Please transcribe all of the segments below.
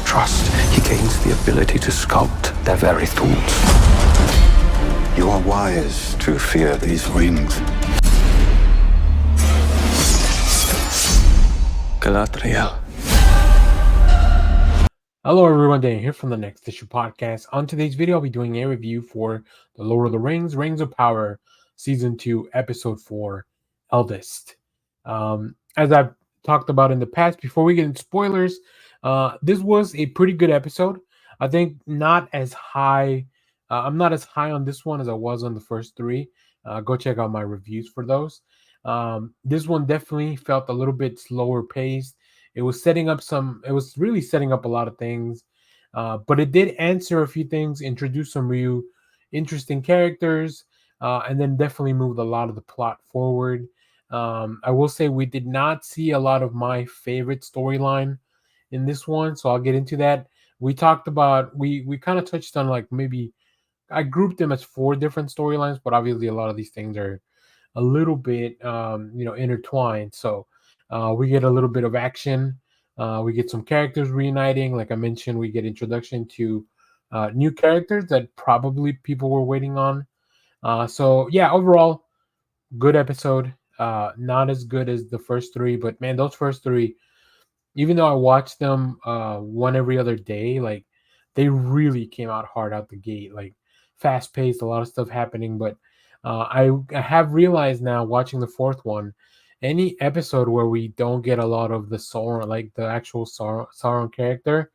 trust, he gains the ability to sculpt their very thoughts. You are wise to fear these rings. Galadriel. Hello everyone, Dan here from the Next Issue Podcast. On today's video, I'll be doing a review for The Lord of the Rings, Rings of Power, Season 2, Episode 4, Eldest. As I've talked about in the past, before we get into spoilers, this was a pretty good episode. I think not as high, I'm not as high on this one as I was on the first three. Go check out my reviews for those. This one definitely felt a little bit slower paced. It was really setting up a lot of things, but it did answer a few things, introduce some real interesting characters, and then definitely moved a lot of the plot forward. I will say we did not see a lot of my favorite storyline in this one, so I'll get into that. We talked about we kind of touched on, like, maybe I grouped them as four different storylines, but obviously a lot of these things are a little bit intertwined. So we get a little bit of action. We get some characters reuniting. Like I mentioned, we get introduction to new characters that probably people were waiting on. So yeah, overall, good episode. Not as good as the first three, but man, those first three, even though I watched them one every other day, like they really came out hard out the gate. Like fast paced, a lot of stuff happening. But I have realized now, watching the fourth one, any episode where we don't get a lot of the Sauron, like the actual Sauron character,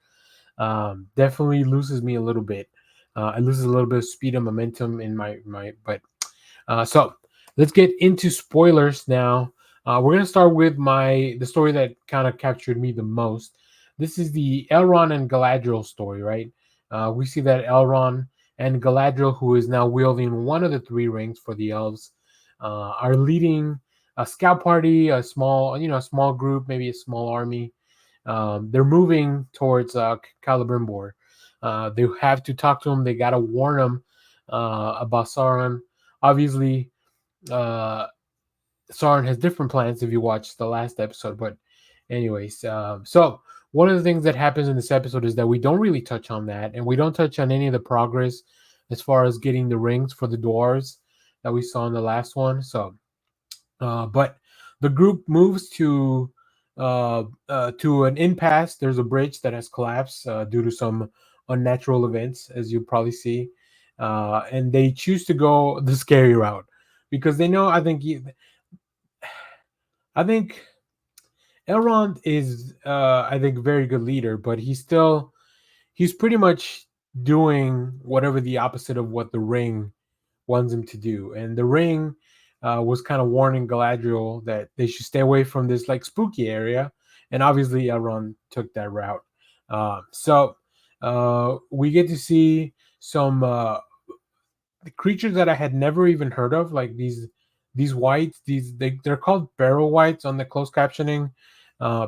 definitely loses me a little bit. It loses a little bit of speed and momentum in my. But so let's get into spoilers now. We're gonna start with the story that kind of captured me the most. This is the Elrond and Galadriel story, right? We see that Elrond and Galadriel, who is now wielding one of the three rings for the elves, are leading a scout party, a small group, maybe a small army. They're moving towards Celebrimbor. They have to talk to him. They gotta warn him about Sauron. Obviously, Sauron has different plans if you watch the last episode. But anyways, so one of the things that happens in this episode is that we don't really touch on that, and we don't touch on any of the progress as far as getting the rings for the dwarves that we saw in the last one. So, but the group moves to an impasse. There's a bridge that has collapsed due to some unnatural events, as you probably see, and they choose to go the scary route because they know. I think Elrond is, I think, a very good leader, but he's pretty much doing whatever the opposite of what the ring wants him to do. And the ring was kind of warning Galadriel that they should stay away from this like spooky area, and obviously Elrond took that route. So we get to see some creatures that I had never even heard of, like these whites. They're called barrow whites on the closed captioning,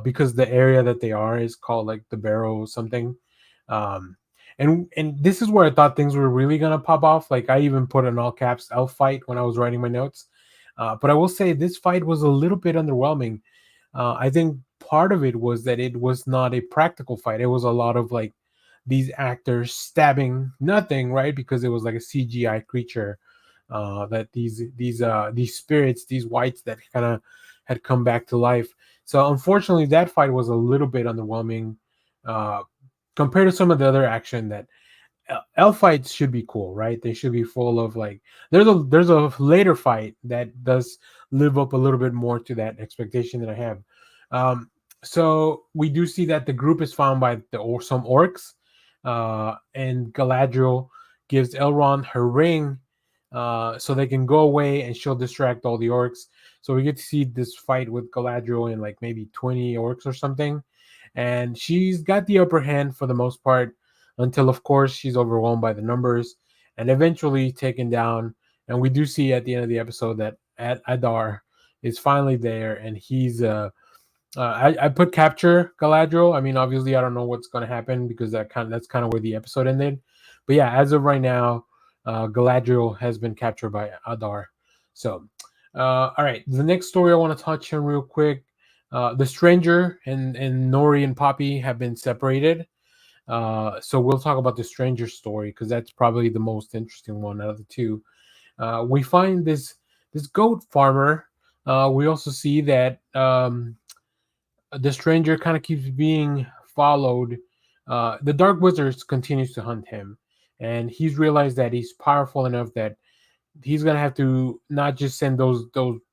because the area that they are is called like the barrow something. Um, and this is where I thought things were really gonna pop off. Like I even put an all caps elf fight when I was writing my notes. But I will say this fight was a little bit underwhelming. I think part of it was that it was not a practical fight. It was a lot of like these actors stabbing nothing, right? Because it was like a CGI creature, that these spirits, these whites that kind of had come back to life. So unfortunately, that fight was a little bit underwhelming compared to some of the other action that elf fights should be cool, right? They should be full of like there's a later fight that does live up a little bit more to that expectation that I have. So we do see that the group is found by some orcs, and Galadriel gives Elrond her ring so they can go away and she'll distract all the orcs. So we get to see this fight with Galadriel and like maybe 20 orcs or something. And she's got the upper hand for the most part until, of course, she's overwhelmed by the numbers and eventually taken down. And we do see at the end of the episode that Adar is finally there, and he's I put capture Galadriel. I mean, obviously, I don't know what's going to happen because that's kind of where the episode ended. But yeah, as of right now, Galadriel has been captured by Adar. So, all right, the next story I want to touch on real quick. The stranger and Nori and Poppy have been separated. So we'll talk about the stranger story because that's probably the most interesting one out of the two. We find this goat farmer. We also see that the stranger kind of keeps being followed. The Dark Wizards continues to hunt him, and he's realized that he's powerful enough that he's gonna have to not just send those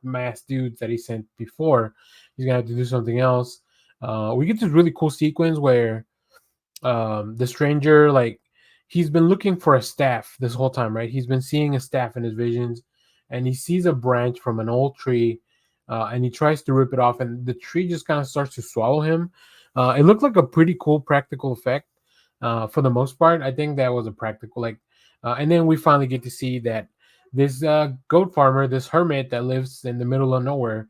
mass dudes that he sent before. He's gonna have to do something else. We get this really cool sequence where the stranger, like, he's been looking for a staff this whole time, right? He's been seeing a staff in his visions, and he sees a branch from an old tree, and he tries to rip it off, and the tree just kind of starts to swallow him. It looked like a pretty cool practical effect. For the most part, I think that was a practical, like, and then we finally get to see that this goat farmer, this hermit that lives in the middle of nowhere,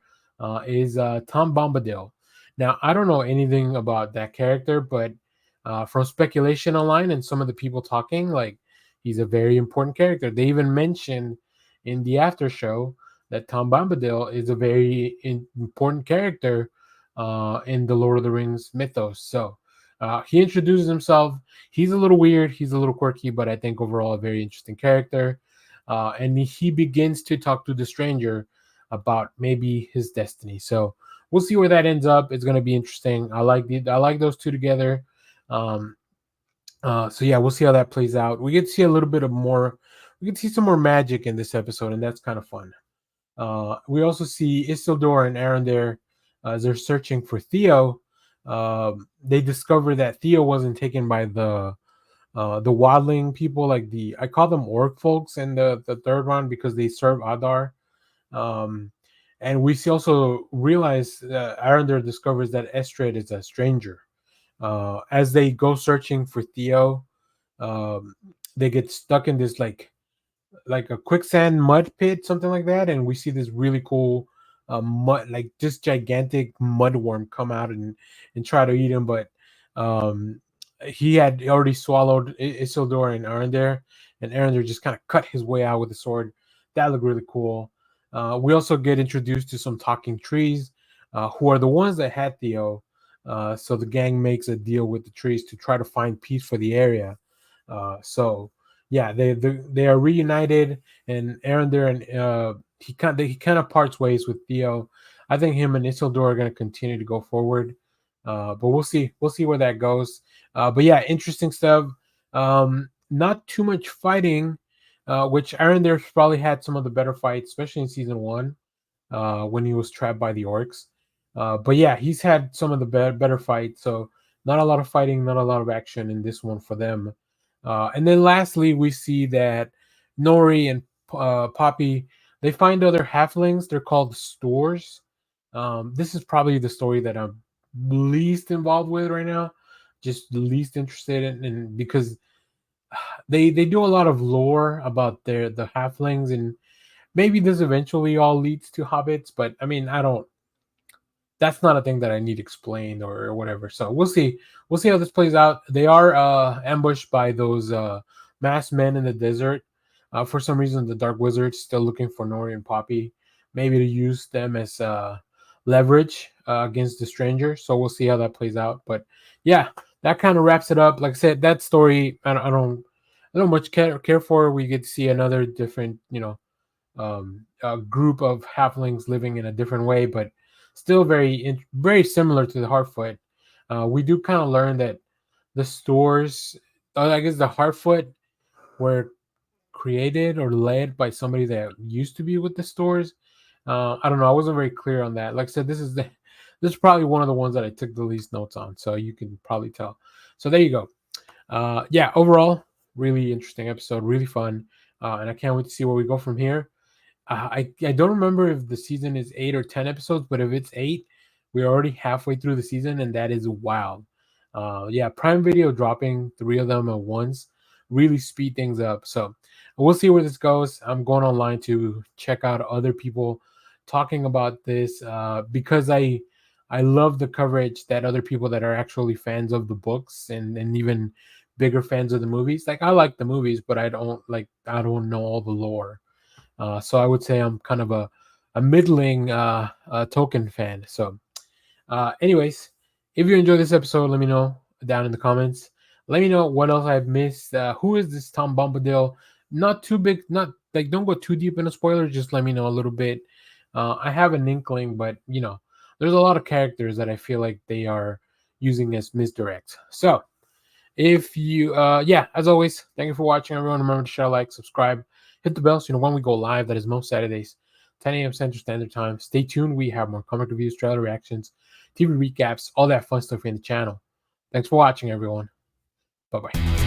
is Tom Bombadil. Now, I don't know anything about that character, but from speculation online and some of the people talking, like, he's a very important character. They even mentioned in the after show that Tom Bombadil is a very important character in the Lord of the Rings mythos. So he introduces himself. He's a little weird. He's a little quirky, but I think overall a very interesting character. And he begins to talk to the stranger about maybe his destiny. So we'll see where that ends up. It's going to be interesting. I like those two together. Um, so yeah, we'll see how that plays out. We get to see a little bit of more. We get to see some more magic in this episode, and that's kind of fun. We also see Isildur and Arondir as they're searching for Theo. They discover that Theo wasn't taken by the Wadling people, like I call them orc folks in the third one because they serve Adar. Um, and we also realize Arondir discovers that Estrad is a stranger. As they go searching for Theo, they get stuck in this like a quicksand mud pit, something like that, and we see this really cool mud, like just gigantic mud worm come out and try to eat him, but um, he had already swallowed Isildur and Arondir, and Arondir just kind of cut his way out with a sword. That looked really cool. We also get introduced to some talking trees, who are the ones that had Theo. So the gang makes a deal with the trees to try to find peace for the area. So yeah, they are reunited, and Arondir and he kind of parts ways with Theo. I think him and Isildur are going to continue to go forward, but we'll see where that goes. But yeah, interesting stuff. Not too much fighting, which Arondir probably had some of the better fights, especially in season one, when he was trapped by the orcs. But yeah, he's had some of the better fights. So not a lot of fighting, not a lot of action in this one for them. And then lastly, we see that Nori and Poppy, they find other halflings. They're called stores. This is probably the story that I'm least involved with right now, just the least interested in because they do a lot of lore about the halflings, and maybe this eventually all leads to hobbits. But I mean, I don't. That's not a thing that I need explained or whatever. So we'll see. We'll see how this plays out. They are ambushed by those masked men in the desert. For some reason, the Dark Wizard's still looking for Nori and Poppy, maybe to use them as leverage against the stranger. So we'll see how that plays out. But yeah, that kind of wraps it up. Like I said, that story I don't much care for. We get to see another different, group of halflings living in a different way, but still very similar to the Harfoot. We do kind of learn that the stores, I guess the Harfoot, were created or led by somebody that used to be with the stores. I don't know. I wasn't very clear on that. Like I said, this is probably one of the ones that I took the least notes on, so you can probably tell. So there you go. Yeah, overall, really interesting episode, really fun, and I can't wait to see where we go from here. I don't remember if the season is 8 or 10 episodes, but if it's 8, we're already halfway through the season, and that is wild. Yeah, Prime Video dropping 3 of them at once really speed things up. So we'll see where this goes. I'm going online to check out other people talking about this because I love the coverage that other people that are actually fans of the books and even bigger fans of the movies. Like, I like the movies, but I don't know all the lore. So I would say I'm kind of a middling Tolkien fan. So anyways, if you enjoyed this episode, let me know down in the comments. Let me know what else I've missed. Who is this Tom Bombadil? Not too big, not like don't go too deep into spoilers. Just let me know a little bit. I have an inkling, but there's a lot of characters that I feel like they are using as misdirects. So if you, as always, thank you for watching, everyone. Remember to share, like, subscribe, hit the bell so you know when we go live. That is most Saturdays, 10 a.m. Central Standard Time. Stay tuned. We have more comic reviews, trailer reactions, TV recaps, all that fun stuff in the channel. Thanks for watching, everyone. Bye-bye.